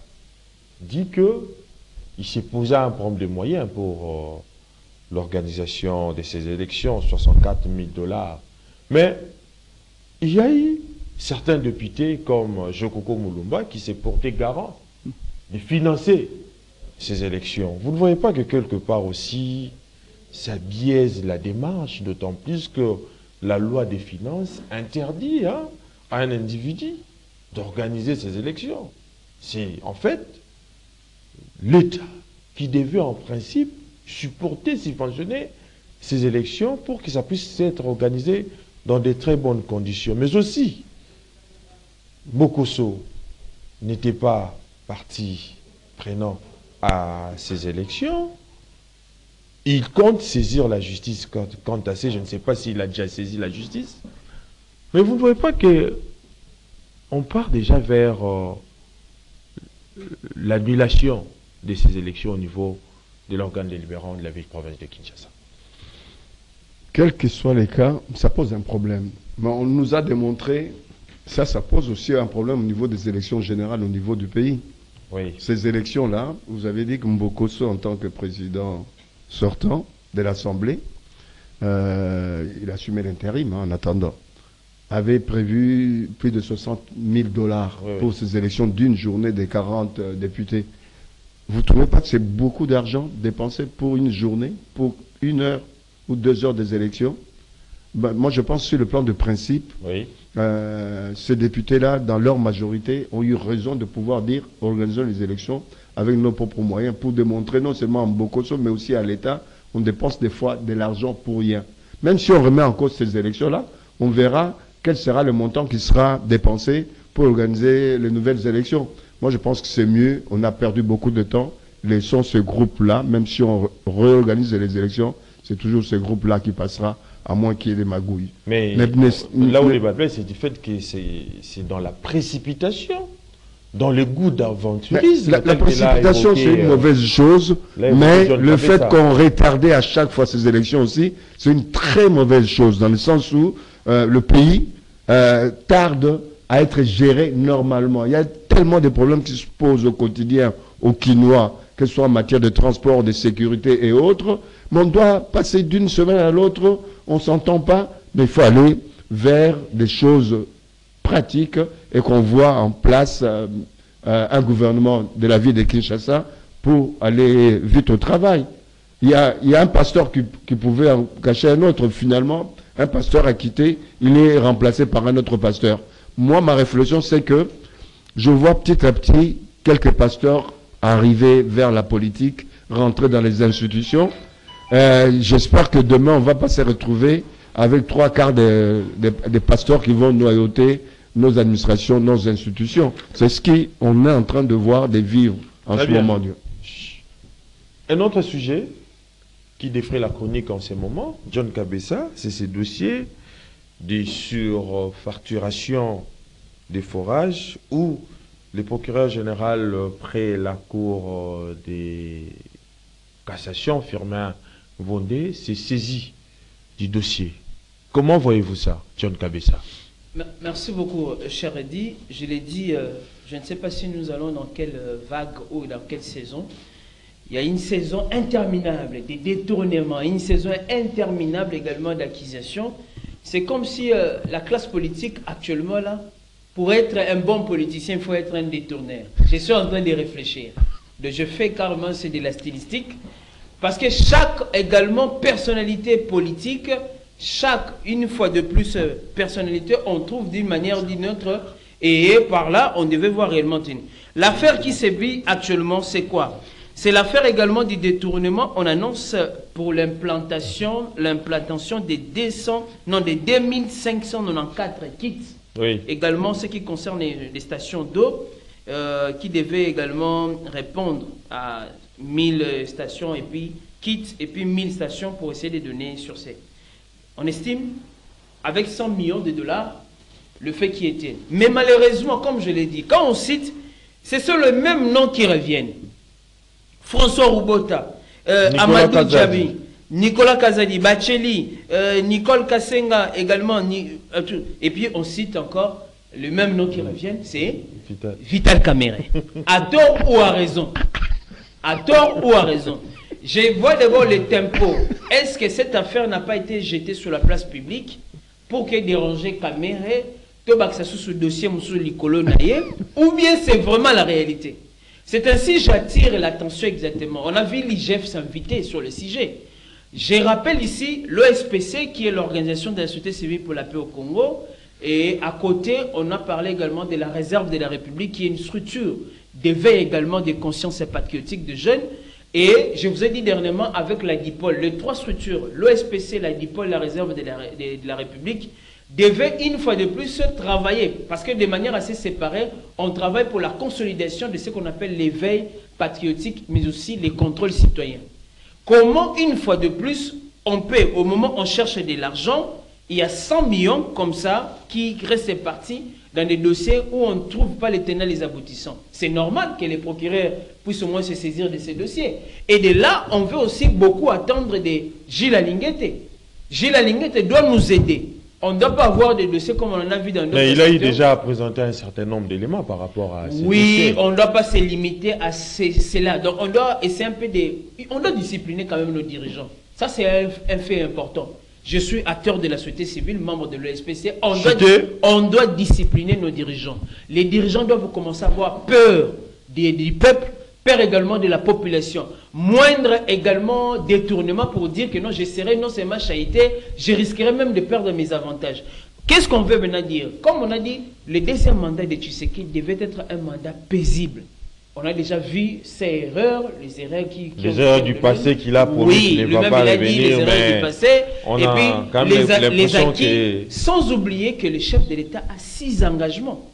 dit qu'il s'est posé un problème de moyens pour l'organisation de ces élections, 64 000 $. Mais il y a eu certains députés comme Jokoko Moulumba qui s'est porté garant de financer ces élections. Vous ne voyez pas que quelque part aussi, ça biaise la démarche, d'autant plus que la loi des finances interdit à un individu d'organiser ces élections. C'est en fait l'État qui devait en principe supporter, subventionner ces élections pour que ça puisse être organisé dans de très bonnes conditions. Mais aussi, Bokoso n'était pas partie prenant à ces élections. Il compte saisir la justice quant à ça. Je ne sais pas s'il a déjà saisi la justice. Mais vous ne voyez pas que on part déjà vers l'annulation de ces élections au niveau de l'organe délibérant de la ville province de Kinshasa. Quels que soient les cas, ça pose un problème. Mais on nous a démontré, ça pose aussi un problème au niveau des élections générales au niveau du pays. Oui. Ces élections-là, vous avez dit que Mbokoso, en tant que président sortant de l'Assemblée, il assumait l'intérim en attendant, avait prévu plus de 60 000 $ pour ces élections d'une journée des 40 députés. Vous ne trouvez pas que c'est beaucoup d'argent dépensé pour une journée, pour 1 heure ou 2 heures des élections? Moi, je pense sur le plan de principe, ces députés-là, dans leur majorité, ont eu raison de pouvoir dire organisons les élections avec nos propres moyens pour démontrer non seulement à Mbokoso, mais aussi à l'État, on dépense des fois de l'argent pour rien. Même si on remet en cause ces élections-là, on verra quel sera le montant qui sera dépensé pour organiser les nouvelles élections. Moi, je pense que c'est mieux. On a perdu beaucoup de temps. Laissons ce groupe-là, même si on réorganise les élections, c'est toujours ce groupe-là qui passera, à moins qu'il y ait des magouilles. Mais là où les bas c'est du fait que c'est dans la précipitation, dans le goût d'aventurisme. La précipitation, c'est une mauvaise chose, mais le fait qu'on retardait à chaque fois ces élections aussi, c'est une très mauvaise chose, dans le sens où le pays tarde à être géré normalement. Il y a tellement de problèmes qui se posent au quotidien aux Kinois, que ce soit en matière de transport, de sécurité et autres, mais on doit passer d'une semaine à l'autre, on ne s'entend pas, mais il faut aller vers des choses pratiques et qu'on voit en place un gouvernement de la ville de Kinshasa pour aller vite au travail. Il y a un pasteur qui pouvait en cacher un autre. Finalement, un pasteur a quitté, il est remplacé par un autre pasteur. Moi, ma réflexion, c'est que je vois petit à petit quelques pasteurs arriver vers la politique, rentrer dans les institutions. J'espère que demain, on ne va pas se retrouver avec 3/4 des pasteurs qui vont noyauter nos administrations, nos institutions. C'est ce qu'on est en train de voir, de vivre en ce moment. Un autre sujet qui défraie la chronique en ce moment, John Kabessa, c'est ces dossiers de surfacturation des forages où le procureur général près la cour des cassations, Firmin Vondé, s'est saisi du dossier. Comment voyez-vous ça, John Kabessa? Merci beaucoup, cher Eddy. Je l'ai dit, je ne sais pas si nous allons dans quelle vague ou dans quelle saison. Il y a une saison interminable des détournements, une saison interminable également d'acquisition. C'est comme si la classe politique actuellement, là, pour être un bon politicien, il faut être un détourneur. Je suis en train de réfléchir. Je fais carrément, c'est de la stylistique. Parce que chaque également personnalité politique, une fois de plus personnalité, on trouve d'une manière ou d'une autre. Et par là, on devait voir réellement tenir. L'affaire qui sévit actuellement, c'est quoi? C'est l'affaire également du détournement. On annonce pour l'implantation des 2594 kits. Oui. Également, ce qui concerne les stations d'eau, qui devaient également répondre à 1000 stations et puis kits et puis 1000 stations pour essayer de donner sur ces. On estime avec 100 millions de dollars le fait qui était. Mais malheureusement, comme je l'ai dit, quand on cite, c'est sur le même nom qui reviennent. François Roubota, Amadou Djabi, Nicolas Kazadi, Bacheli, Nicole Kassenga également. Et puis on cite encore le même nom qui revient, c'est Vital Kamere. À tort ou à raison? À tort ou à raison? Je vois d'abord le tempo. Est-ce que cette affaire n'a pas été jetée sur la place publique pour que déranger Kamere, sous ce dossier, ou bien c'est vraiment la réalité? C'est ainsi que j'attire l'attention exactement. On a vu l'IGF s'inviter sur le sujet. Je rappelle ici l'OSPC, qui est l'Organisation de la société civile pour la paix au Congo. Et à côté, on a parlé également de la Réserve de la République, qui est une structure d'éveil également des consciences patriotiques de jeunes. Et je vous ai dit dernièrement, avec la DIPOL, les trois structures, l'OSPC, la DIPOL, la Réserve de la République, devaient une fois de plus travailler, parce que de manière assez séparée, on travaille pour la consolidation de ce qu'on appelle l'éveil patriotique, mais aussi les contrôles citoyens. Comment, une fois de plus, on peut, au moment où on cherche de l'argent, il y a 100 millions comme ça qui restent partis dans des dossiers où on ne trouve pas les tenants, les aboutissants. C'est normal que les procureurs puissent au moins se saisir de ces dossiers. Et de là, on veut aussi beaucoup attendre de Gilles Alinguete. Gilles Alinguete doit nous aider. On ne doit pas avoir des dossiers comme on en a vu dans d'autres secteurs. Mais il a eu déjà présenté un certain nombre d'éléments par rapport à ces dossiers. On ne doit pas se limiter à cela. Donc on doit essayer un peu on doit discipliner quand même nos dirigeants. Ça, c'est un fait important. Je suis acteur de la société civile, membre de l'ESPC. On doit discipliner nos dirigeants. Les dirigeants doivent commencer à avoir peur du peuple, peur également de la population. Moindre également détournement pour dire que non, je serai non seulement chahité, je risquerai même de perdre mes avantages. Qu'est-ce qu'on veut maintenant dire? Comme on a dit, le deuxième mandat de Tshisekedi devait être un mandat paisible. On a déjà vu ces erreurs, les erreurs les erreurs du passé qu'il a promis qu'il ne va pas revenir, mais on a quand même les acquis, sans oublier que le chef de l'État a 6 engagements.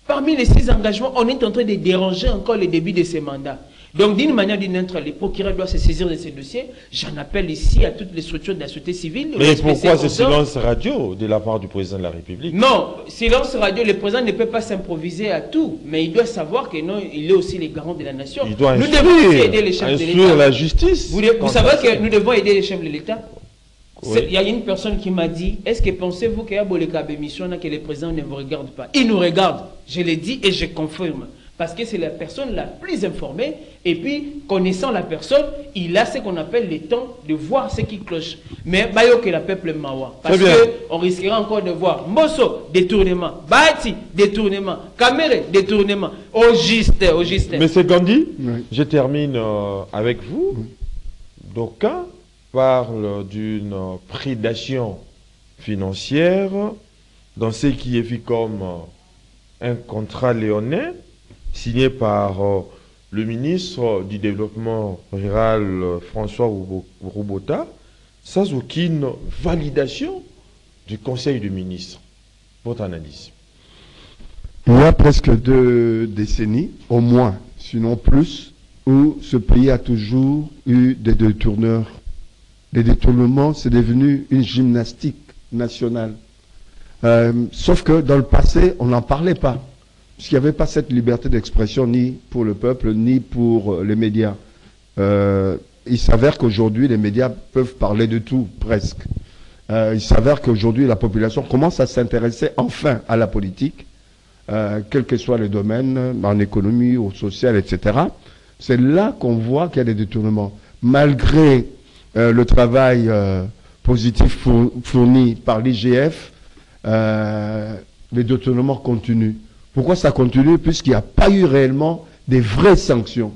Parmi les 6 engagements, on est en train de déranger encore le début de ces mandats. Donc, d'une manière ou d'une autre, les procureurs doivent se saisir de ces dossiers. J'en appelle ici à toutes les structures de la société civile. Mais pourquoi ce silence radio de la part du président de la République? Non, silence radio, le président ne peut pas s'improviser à tout, mais il doit savoir que non, il est aussi le garant de la nation. Il doit nous devons aussi aider les chefs de l'État. La justice. Vous savez que nous devons aider les chefs de l'État. Oui. Il y a une personne qui m'a dit, est-ce que pensez-vous qu'il y a des émissions que le président ne vous regarde pas? Il nous regarde, je l'ai dit et je confirme. Parce que c'est la personne la plus informée. Et puis, connaissant la personne, il a ce qu'on appelle le temps de voir ce qui cloche. Mais, bayo que la peuple mawa. Parce qu'on risquera encore de voir Mosso, détournement. Bati, détournement. Kamere, détournement. Au juste. Monsieur Gandhi, oui. Je termine avec vous. Oui. D'aucuns parlent d'une prédation financière dans ce qui est vu comme un contrat léonin signé par le ministre du Développement rural François Roubota, sans aucune validation du Conseil des ministres. Votre analyse? Il y a presque 2 décennies, au moins, sinon plus, où ce pays a toujours eu des détourneurs. Les détournements, c'est devenu une gymnastique nationale. Sauf que dans le passé, on n'en parlait pas. Puisqu'il n'y avait pas cette liberté d'expression ni pour le peuple, ni pour les médias. Il s'avère qu'aujourd'hui, les médias peuvent parler de tout, presque. Il s'avère qu'aujourd'hui, la population commence à s'intéresser enfin à la politique, quel que soit le domaine, en économie, au social, etc. C'est là qu'on voit qu'il y a des détournements. Malgré le travail positif fourni par l'IGF, les détournements continuent. Pourquoi ça continue? Puisqu'il n'y a pas eu réellement des vraies sanctions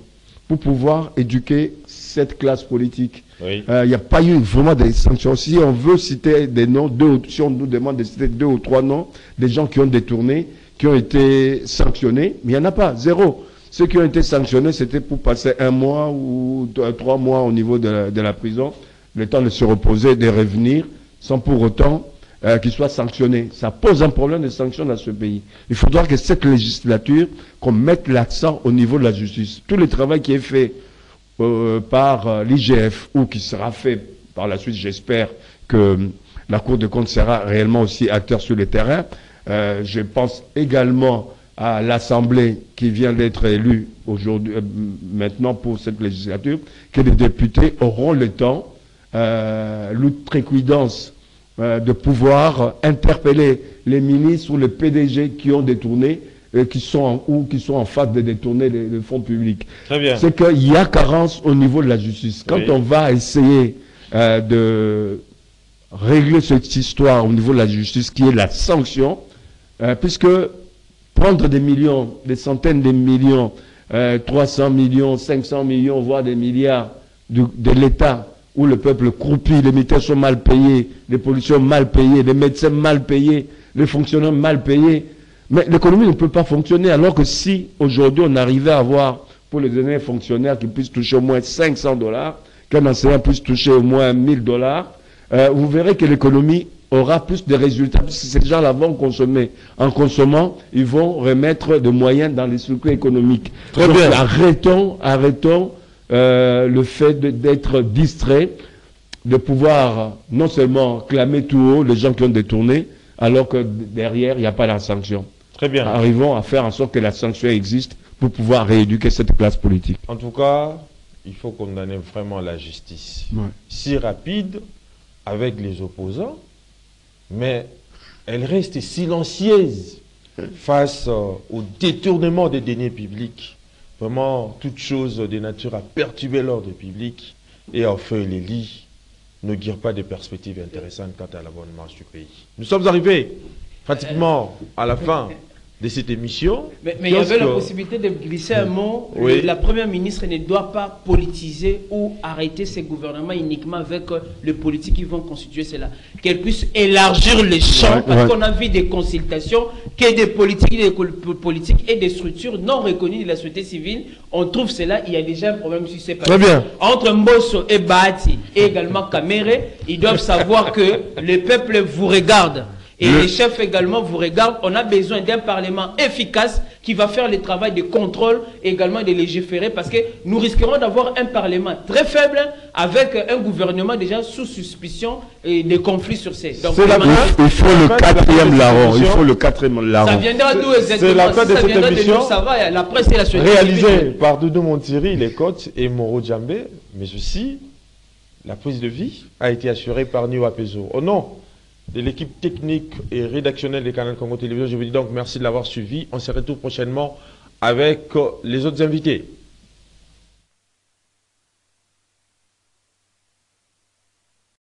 pour pouvoir éduquer cette classe politique. Oui. Il n'y a pas eu vraiment des sanctions. Si on veut citer des noms, si on nous demande de citer 2 ou 3 noms, des gens qui ont détourné, qui ont été sanctionnés, mais il n'y en a pas, zéro. Ceux qui ont été sanctionnés, c'était pour passer 1 mois ou 3 mois au niveau de la prison, le temps de se reposer, de revenir, sans pour autant qu'ils soient sanctionnés. Ça pose un problème de sanctions dans ce pays. Il faudra que cette législature, qu'on mette l'accent au niveau de la justice. Tout le travail qui est fait par l'IGF ou qui sera fait par la suite, j'espère que la Cour des comptes sera réellement aussi acteur sur le terrain. Je pense également à l'Assemblée qui vient d'être élue aujourd'hui, maintenant pour cette législature, que les députés auront le temps, l'outrecuidance de pouvoir interpeller les ministres ou les PDG qui ont détourné, qui sont en phase de détourner les fonds publics. Très bien. C'est qu'il y a carence au niveau de la justice. Quand Oui. on va essayer de régler cette histoire au niveau de la justice, qui est la sanction, puisque prendre des millions, des centaines de millions, 300 millions, 500 millions, voire des milliards de l'État, où le peuple croupit, les militaires sont mal payés, les policiers mal payés, les médecins mal payés, les fonctionnaires mal payés. Mais l'économie ne peut pas fonctionner, alors que si aujourd'hui on arrivait à avoir, pour les derniers fonctionnaires qui puissent toucher au moins $500, qu'un enseignant puisse toucher au moins $1000, vous verrez que l'économie aura plus de résultats, puisque ces gens-là vont consommer. En consommant, ils vont remettre des moyens dans les circuits économiques. Très Donc, bien. arrêtons le fait d'être distrait, de pouvoir non seulement clamer tout haut les gens qui ont détourné, alors que derrière, il n'y a pas la sanction. Très bien. Arrivons à faire en sorte que la sanction existe pour pouvoir rééduquer cette classe politique. En tout cas, il faut condamner vraiment la justice. Ouais. Si rapide avec les opposants, mais elle reste silencieuse face au détournement des deniers publics. Vraiment, toute chose de nature à perturber l'ordre public et à faire les lits ne guère pas des perspectives intéressantes quant à la bonne marche du pays. Nous sommes arrivés pratiquement à la fin de cette émission. Mais il y avait la possibilité de glisser un mot. Oui. La première ministre ne doit pas politiser ou arrêter ses gouvernements uniquement avec les politiques qui vont constituer cela. Qu'elle puisse élargir les champs, parce qu'on a vu des consultations, que des politiques et des structures non reconnues de la société civile. On trouve cela, il y a déjà un problème sur ces Très bien. Entre Mbosso et Bahati et également Kamere, ils doivent savoir que le peuple vous regarde. Et les chefs également vous regardent. On a besoin d'un parlement efficace qui va faire le travail de contrôle et également de légiférer, parce que nous risquerons d'avoir un parlement très faible avec un gouvernement déjà sous suspicion et des conflits sur ces. Donc, Il faut le 4e larron. Il faut le 4e larron. ça viendra d'où exactement? C'est la fin Si de ça cette viendra de émission. nous, ça va. La presse et la société Réalisé civile. par Doudou Montiri, les coachs et Moro Djambé, mais aussi la prise de vie a été assurée par Niwa Pezo. Au nom de l'équipe technique et rédactionnelle des Canal Congo Télévision, je vous dis donc merci de l'avoir suivi. On se retrouve prochainement avec les autres invités.